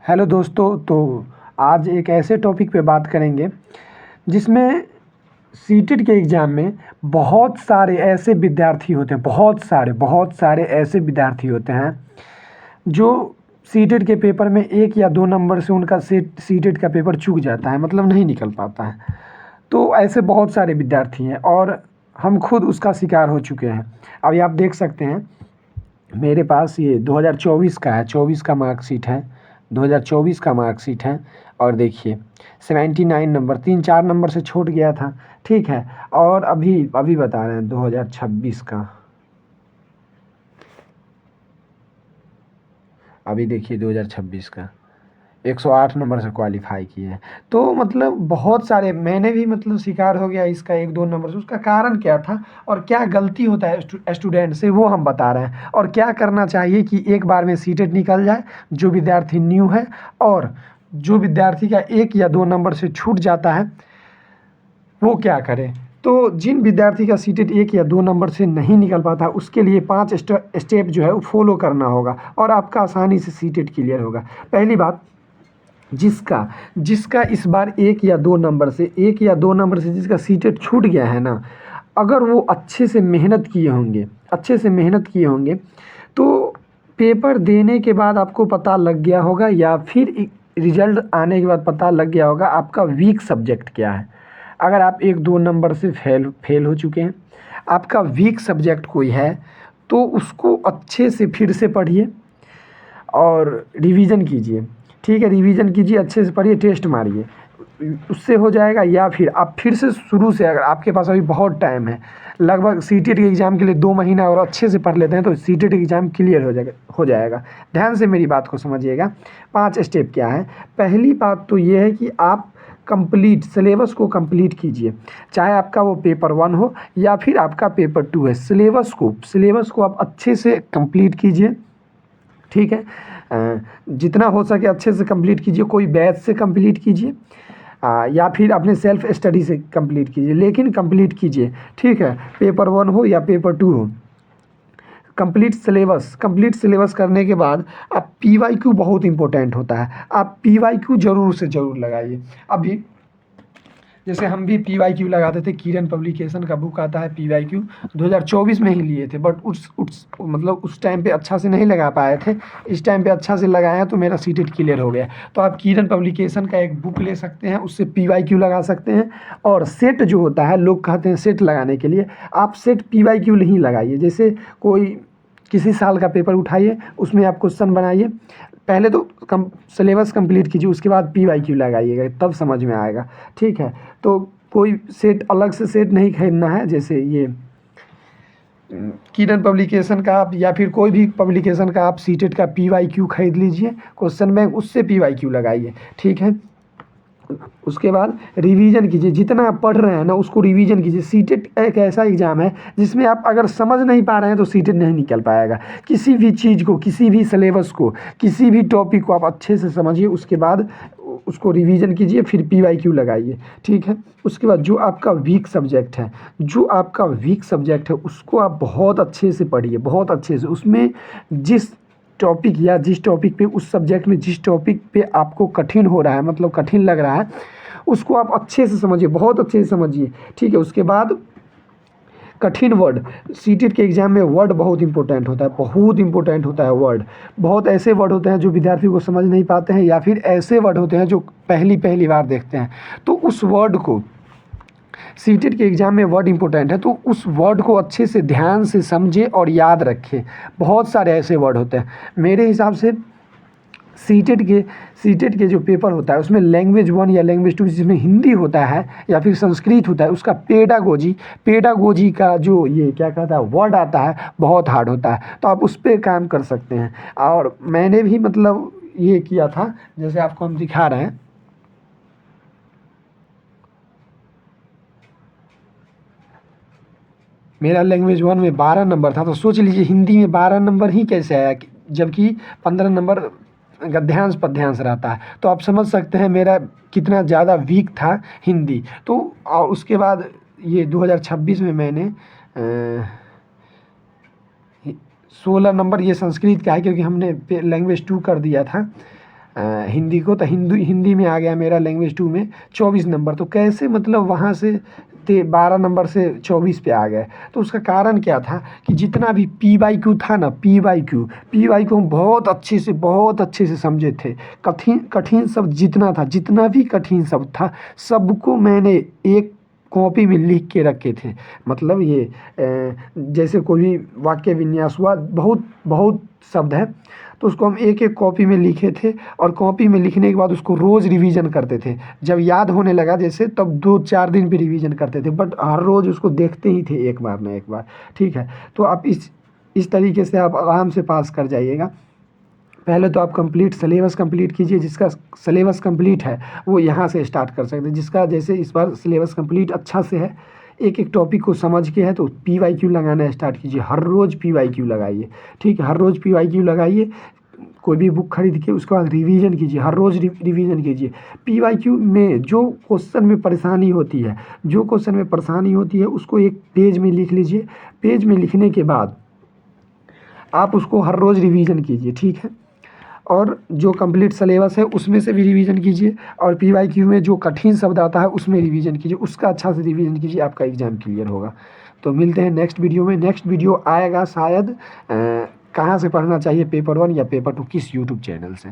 Hello दोस्तों, तो आज एक ऐसे टॉपिक पे बात करेंगे जिसमें सीटेट के एग्ज़ाम में बहुत सारे ऐसे विद्यार्थी होते हैं जो सीटेट के पेपर में 1 या 2 नंबर से उनका सीटेट का पेपर चूक जाता है, मतलब नहीं निकल पाता है। तो ऐसे बहुत सारे विद्यार्थी हैं और हम खुद उसका शिकार हो चुके हैं। अभी आप देख सकते हैं, मेरे पास ये 2024 का है, 24 का मार्कशीट है, 2024 का मार्कशीट है। और देखिए 79 नंबर, 3-4 नंबर से छूट गया था, ठीक है। और अभी अभी बता रहे हैं 2026 का, अभी देखिए 2026 का 108 नंबर से क्वालिफाई किए हैं। तो मतलब बहुत सारे, मैंने भी मतलब शिकार हो गया इसका 1-2 नंबर से। उसका कारण क्या था और क्या गलती होता है स्टूडेंट से, वो हम बता रहे हैं। और क्या करना चाहिए कि एक बार में सीटेट निकल जाए, जो विद्यार्थी न्यू है। और जो विद्यार्थी का 1 या 2 नंबर से छूट जाता है वो क्या करे। तो जिन विद्यार्थी का सीटेट 1 या 2 नंबर से नहीं निकल पाता, उसके लिए 5 स्टेप जो है वो फॉलो करना होगा और आपका आसानी से सीटेट क्लियर होगा। पहली बात, जिसका इस बार 1 या 2 नंबर से जिसका सीटेट छूट गया है ना, अगर वो अच्छे से मेहनत किए होंगे तो पेपर देने के बाद आपको पता लग गया होगा, या फिर रिजल्ट आने के बाद पता लग गया होगा आपका वीक सब्जेक्ट क्या है। अगर आप 1-2 नंबर से फेल हो चुके हैं, आपका वीक सब्जेक्ट कोई है, तो उसको अच्छे से फिर से पढ़िए और रिवीजन कीजिए। ठीक है, रिवीजन कीजिए, अच्छे से पढ़िए, टेस्ट मारिए, उससे हो जाएगा। या फिर आप फिर से शुरू से, अगर आपके पास अभी बहुत टाइम है, लगभग सीटेट के एग्ज़ाम के लिए 2 महीना और अच्छे से पढ़ लेते हैं तो सीटेट एग्ज़ाम क्लियर हो जाएगा। ध्यान से मेरी बात को समझिएगा। 5 स्टेप क्या है। पहली बात तो ये है कि आप सिलेबस को कंप्लीट कीजिए, चाहे आपका वो पेपर 1 हो या फिर आपका पेपर 2 है। सिलेबस को आप अच्छे से कंप्लीट कीजिए, ठीक है। जितना हो सके अच्छे से कंप्लीट कीजिए। कोई बैच से कंप्लीट कीजिए या फिर अपने सेल्फ स्टडी से कंप्लीट कीजिए, लेकिन कंप्लीट कीजिए, ठीक है। पेपर 1 हो या पेपर 2 हो, कंप्लीट सिलेबस करने के बाद आप PYQ बहुत इंपॉर्टेंट होता है, आप PYQ ज़रूर से ज़रूर लगाइए। अभी जैसे हम भी PYQ लगाते थे, किरण पब्लिकेशन का बुक आता है PYQ, 2024 में ही लिए थे, बट उस टाइम पे अच्छा से नहीं लगा पाए थे। इस टाइम पे अच्छा से लगाए हैं तो मेरा सीटेट क्लियर हो गया। तो आप किरण पब्लिकेशन का एक बुक ले सकते हैं, उससे PYQ लगा सकते हैं। और सेट जो होता है, लोग कहते हैं सेट लगाने के लिए, आप सेट PYQ नहीं लगाइए। जैसे कोई किसी साल का पेपर उठाइए, उसमें आप क्वेश्चन बनाइए, पहले तो सिलेबस कंप्लीट कीजिए, उसके बाद PYQ लगाइएगा, तब समझ में आएगा, ठीक है। तो कोई सेट अलग से सेट नहीं खरीदना है। जैसे ये किरण पब्लिकेशन का आप, या फिर कोई भी पब्लिकेशन का आप सीटेट का PYQ खरीद लीजिए, क्वेश्चन बैंक, उससे PYQ लगाइए, ठीक है। उसके बाद रिवीजन कीजिए, जितना आप पढ़ रहे हैं ना उसको रिवीजन कीजिए। सीटेट एक ऐसा एग्ज़ाम है जिसमें आप अगर समझ नहीं पा रहे हैं तो सीटेट नहीं निकल पाएगा। किसी भी चीज़ को, किसी भी सिलेबस को, किसी भी टॉपिक को आप अच्छे से समझिए, उसके बाद उसको रिवीजन कीजिए, फिर PYQ लगाइए, ठीक है। उसके बाद जो आपका वीक सब्जेक्ट है उसको आप बहुत अच्छे से पढ़िए, बहुत अच्छे से। उसमें जिस टॉपिक पे, उस सब्जेक्ट में जिस टॉपिक पे आपको कठिन हो रहा है, मतलब कठिन लग रहा है, उसको आप अच्छे से समझिए, बहुत अच्छे से समझिए, ठीक है। उसके बाद कठिन वर्ड, सीटेट के एग्ज़ाम में वर्ड बहुत इंपॉर्टेंट होता है वर्ड। बहुत ऐसे वर्ड होते हैं जो विद्यार्थी को समझ नहीं पाते हैं, या फिर ऐसे वर्ड होते हैं जो पहली बार देखते हैं। तो उस वर्ड को, सीटेट के एग्ज़ाम में वर्ड इंपॉर्टेंट है, तो उस वर्ड को अच्छे से ध्यान से समझे और याद रखें। बहुत सारे ऐसे वर्ड होते हैं। मेरे हिसाब से सीटेट के जो पेपर होता है उसमें लैंग्वेज 1 या लैंग्वेज 2 जिसमें हिंदी होता है या फिर संस्कृत होता है, उसका पेडागोजी का जो ये क्या कहता है वर्ड आता है, बहुत हार्ड होता है। तो आप उस पर काम कर सकते हैं। और मैंने भी मतलब ये किया था, जैसे आपको हम दिखा रहे हैं। मेरा लैंग्वेज 1 में 12 नंबर था, तो सोच लीजिए हिंदी में 12 नंबर ही कैसे आया, जबकि 15 नंबर गद्यांश पद्यांश रहता है। तो आप समझ सकते हैं मेरा कितना ज़्यादा वीक था हिंदी। तो और उसके बाद ये 2026 में मैंने 16 नंबर ये संस्कृत का है, क्योंकि हमने लैंग्वेज 2 कर दिया था। हिंदी को, तो हिंदी में आ गया मेरा लैंग्वेज 2 में 24 नंबर। तो कैसे मतलब वहाँ से 12 नंबर से 24 पे आ गए? तो उसका कारण क्या था कि जितना भी PYQ था ना, PYQ हम बहुत अच्छे से समझे थे। कठिन कठिन शब्द जितना भी कठिन शब्द था, सबको मैंने एक कॉपी में लिख के रखे थे। मतलब ये जैसे कोई भी वाक्य विन्यास हुआ, बहुत बहुत शब्द है, तो उसको हम एक एक कॉपी में लिखे थे, और कॉपी में लिखने के बाद उसको रोज़ रिवीजन करते थे। जब याद होने लगा जैसे, तब 2-4 दिन पे रिवीजन करते थे, बट हर रोज़ उसको देखते ही थे एक बार ना एक बार। ठीक है, तो आप इस तरीके से आप आराम से पास कर जाइएगा। पहले तो आप सिलेबस कंप्लीट कीजिए। जिसका सिलेबस कंप्लीट है वो यहाँ से स्टार्ट कर सकते हैं। जिसका जैसे इस बार सिलेबस कंप्लीट अच्छा से है, एक एक टॉपिक को समझ के है, तो PYQ लगाना स्टार्ट कीजिए। हर रोज़ PYQ लगाइए। ठीक है, हर रोज़ PYQ लगाइए। कोई भी बुक खरीद के उसके बाद रिवीजन कीजिए, हर रोज़ रिवीजन कीजिए। PYQ में जो क्वेश्चन में परेशानी होती है उसको एक पेज में लिख लीजिए। पेज में लिखने के बाद आप उसको हर रोज़ रिवीजन कीजिए। ठीक है, और जो कंप्लीट सिलेबस है उसमें से भी रिवीजन कीजिए, और PYQ में जो कठिन शब्द आता है उसमें रिवीजन कीजिए। उसका अच्छा से रिवीजन कीजिए, आपका एग्ज़ाम क्लियर होगा। तो मिलते हैं नेक्स्ट वीडियो में। नेक्स्ट वीडियो आएगा शायद कहाँ से पढ़ना चाहिए, पेपर 1 या पेपर 2, किस यूट्यूब चैनल से।